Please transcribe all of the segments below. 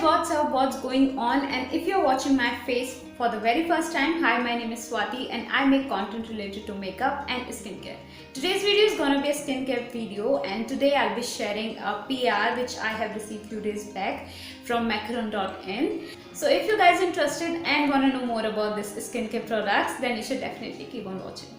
what's up, what's going on? And if you're watching my face for the very first time, hi, my name is Swati and I make content related to makeup and skincare. Today's video is gonna be a skincare video, and today I'll be sharing a PR which I have received few days back from Macaron.in. So if you guys are interested and wanna know more about this skincare products, then you should definitely keep on watching.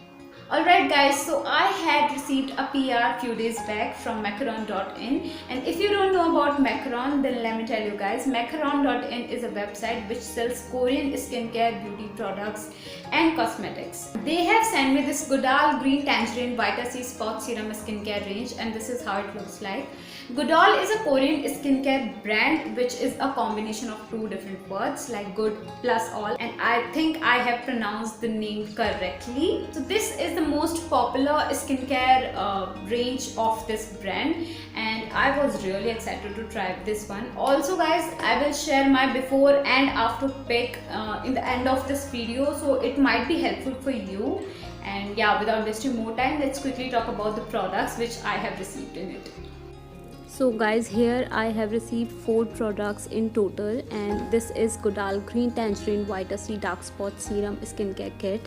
Alright guys, so I had received a PR few days back from Macaron.in, and if you don't know about Macaron, then let me tell you guys, Macaron.in is a website which sells Korean skincare, beauty products and cosmetics. They have sent me this Goodal Green Tangerine Vita C Spot Serum skincare range, and this is how it looks like. Goodal is a Korean skincare brand which is a combination of two different words like good plus all, and I think I have pronounced the name correctly. So this is the most popular skincare range of this brand, and I was really excited to try this one. Also guys, I will share my before and after pic in the end of this video, so it might be helpful for you. And yeah, without wasting more time, let's quickly talk about the products which I have received in it. So guys, here I have received 4 products in total, and this is Goodal Green Tangerine Vita C Dark Spot Serum Skincare Kit.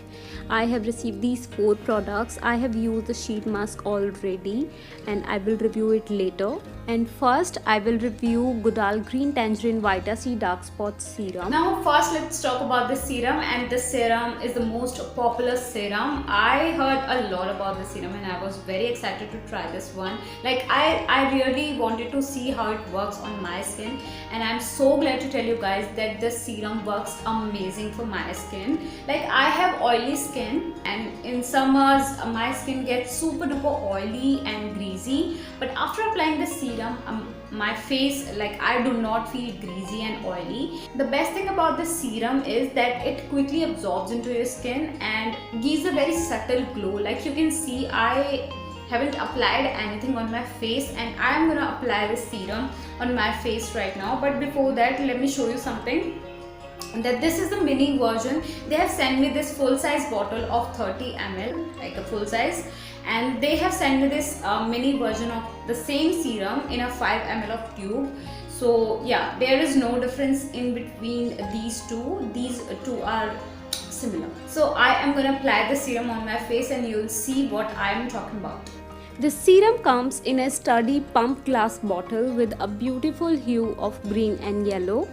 I have received these 4 products. I have used the sheet mask already and I will review it later. And first I will review Goodal Green Tangerine Vita C Dark Spot Serum. Now first let's talk about this serum, and this serum is the most popular serum. I heard a lot about this serum and I was very excited to try this one. Like I really wanted to see how it works on my skin, and I'm so glad to tell you guys that this serum works amazing for my skin. Like I have oily skin, and in summers my skin gets super duper oily and greasy, but after applying this serum my face, like I do not feel greasy and oily. The best thing about this serum is that it quickly absorbs into your skin and gives a very subtle glow. Like you can see, I haven't applied anything on my face and I am gonna apply this serum on my face right now. But before that, let me show you something. That this is the mini version. They have sent me this full size bottle of 30 ml, like a full size, and they have sent me this mini version of the same serum in a 5 ml of tube. So yeah, there is no difference in between these two. These two are similar. So I am gonna apply the serum on my face and you'll see what I am talking about. The serum comes in a sturdy pump glass bottle with a beautiful hue of green and yellow.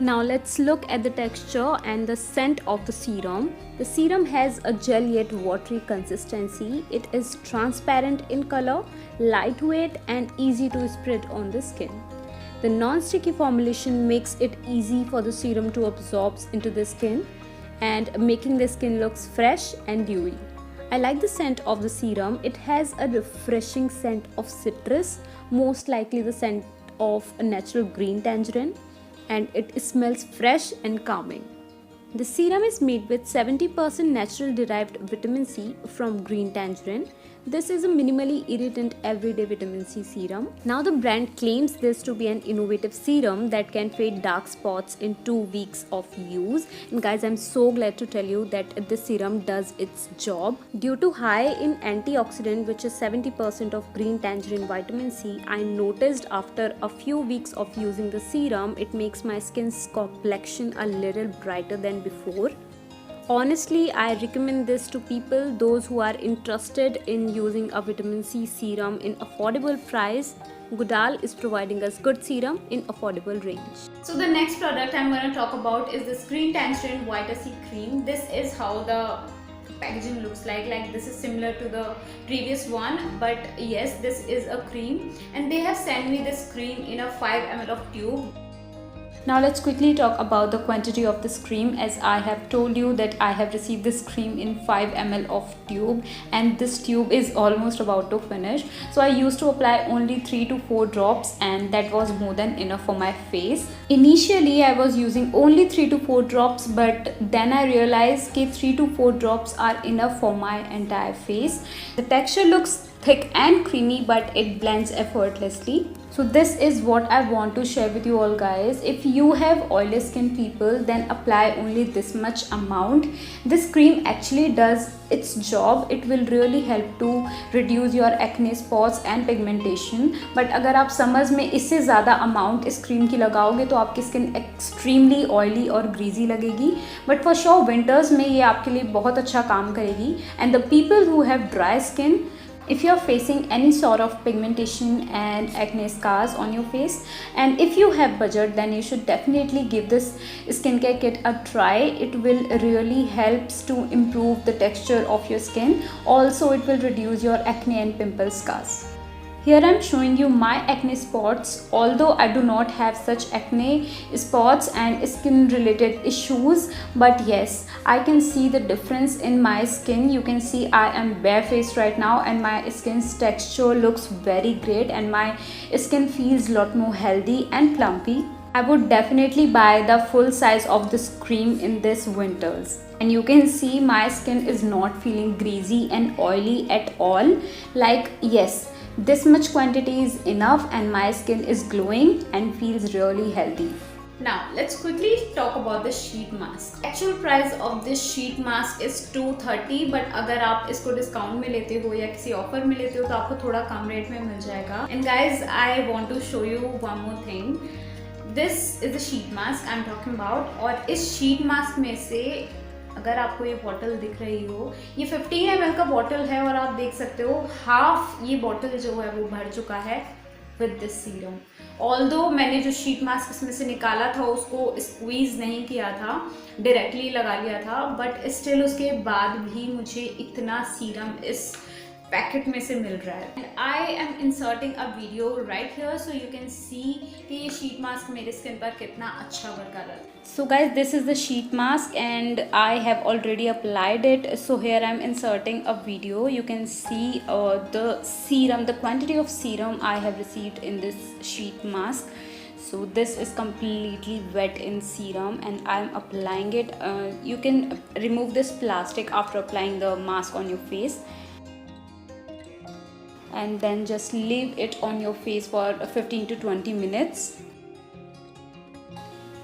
Now let's look at the texture and the scent of the serum. The serum has a gel yet watery consistency. It is transparent in color, lightweight and easy to spread on the skin. The non-sticky formulation makes it easy for the serum to absorb into the skin and making the skin looks fresh and dewy. I like the scent of the serum. It has a refreshing scent of citrus, most likely the scent of a natural green tangerine, and it smells fresh and calming. The serum is made with 70% natural derived vitamin C from green tangerine. This is a minimally irritant everyday vitamin C serum. Now the brand claims this to be an innovative serum that can fade dark spots in 2 weeks of use. And guys, I'm so glad to tell you that this serum does its job. Due to high in antioxidant, which is 70% of green tangerine vitamin C, I noticed after a few weeks of using the serum, it makes my skin's complexion a little brighter than before. Honestly, I recommend this to people, those who are interested in using a vitamin C serum in affordable price. Goodal is providing us good serum in affordable range. So the next product I'm going to talk about is this Green Tangerine Vita C Cream. This is how the packaging looks like. Like this is similar to the previous one, but yes, this is a cream, and they have sent me this cream in a 5 ml of tube. Now let's quickly talk about the quantity of this cream. As I have told you that I have received this cream in 5 ml of tube, and this tube is almost about to finish. So I used to apply only 3 to 4 drops, and that was more than enough for my face. Initially I was using only 3 to 4 drops, but then I realized that 3 to 4 drops are enough for my entire face. The texture looks thick and creamy, but it blends effortlessly. So this is what I want to share with you all, guys. If you have oily skin people, then apply only this much amount. This cream actually does its job. It will really help to reduce your acne spots and pigmentation. But अगर आप summers में इससे ज़्यादा amount इस cream की लगाओगे तो आपकी skin extremely oily और greasy लगेगी. But for sure winters में ये आपके लिए बहुत अच्छा काम करेगी. And the people who have dry skin, if you are facing any sort of pigmentation and acne scars on your face, and if you have budget, then you should definitely give this skincare kit a try. It will really helps to improve the texture of your skin. Also it will reduce your acne and pimple scars. Here I am showing you my acne spots. Although I do not have such acne spots and skin related issues, but yes, I can see the difference in my skin. You can see I am barefaced right now and my skin's texture looks very great and my skin feels a lot more healthy and plumpy. I would definitely buy the full size of this cream in this winters. And you can see my skin is not feeling greasy and oily at all. Like, yes, this much quantity is enough and my skin is glowing and feels really healthy. Now let's quickly talk about the sheet mask. Actual price of this sheet mask is 230, but अगर आप इसको discount में लेते हो या किसी offer में लेते हो तो आपको थोड़ा कम रेट में मिल जाएगा. And guys, I want to show you one more thing. This is the sheet mask I'm talking about. और इस sheet mask में से अगर आपको ये बॉटल दिख रही हो, ये 15 ml का बॉटल है और आप देख सकते हो हाफ ये बॉटल जो है वो भर चुका है विद दिस सीरम. ऑल्दो मैंने जो शीट मास्क इसमें से निकाला था उसको स्क्वीज नहीं किया था, डायरेक्टली लगा लिया था, बट स्टिल उसके बाद भी मुझे इतना सीरम इस पैकेट में से मिल रहा है. I am inserting a video right here so you can see कि ये शीट मास्क मेरे स्किन पर कितना अच्छा वर्क कर रहा है. So guys, this is the sheet mask and I have already applied it. So here I am inserting a video. You can see the serum, the quantity of serum I have received in this sheet mask. So this is completely wet in serum and I am applying it. You can remove this plastic after applying the mask on your face. And then just leave it on your face for 15 to 20 minutes.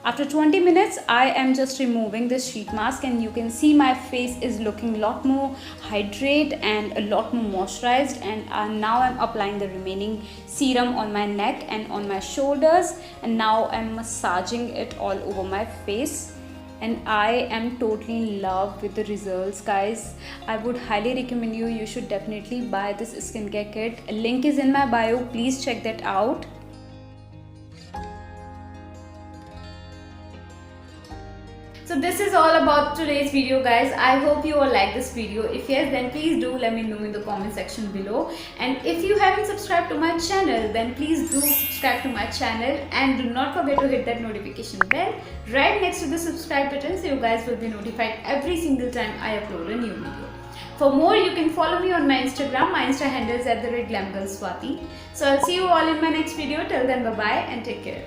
After 20 minutes, I am just removing this sheet mask and you can see my face is looking a lot more hydrated and a lot more moisturized. And now I'm applying the remaining serum on my neck and on my shoulders, and now I'm massaging it all over my face. And I am totally in love with the results, guys. I would highly recommend you should definitely buy this skincare kit. Link is in my bio, please check that out. So this is all about today's video, guys. I hope you all like this video. If yes, then please do let me know in the comment section below. And if you haven't subscribed to my channel, then please do subscribe to my channel and do not forget to hit that notification bell right next to the subscribe button so you guys will be notified every single time I upload a new video. For more, you can follow me on my Instagram. My Insta handle is @glamgirlswati. So I'll see you all in my next video. Till then, bye bye and take care.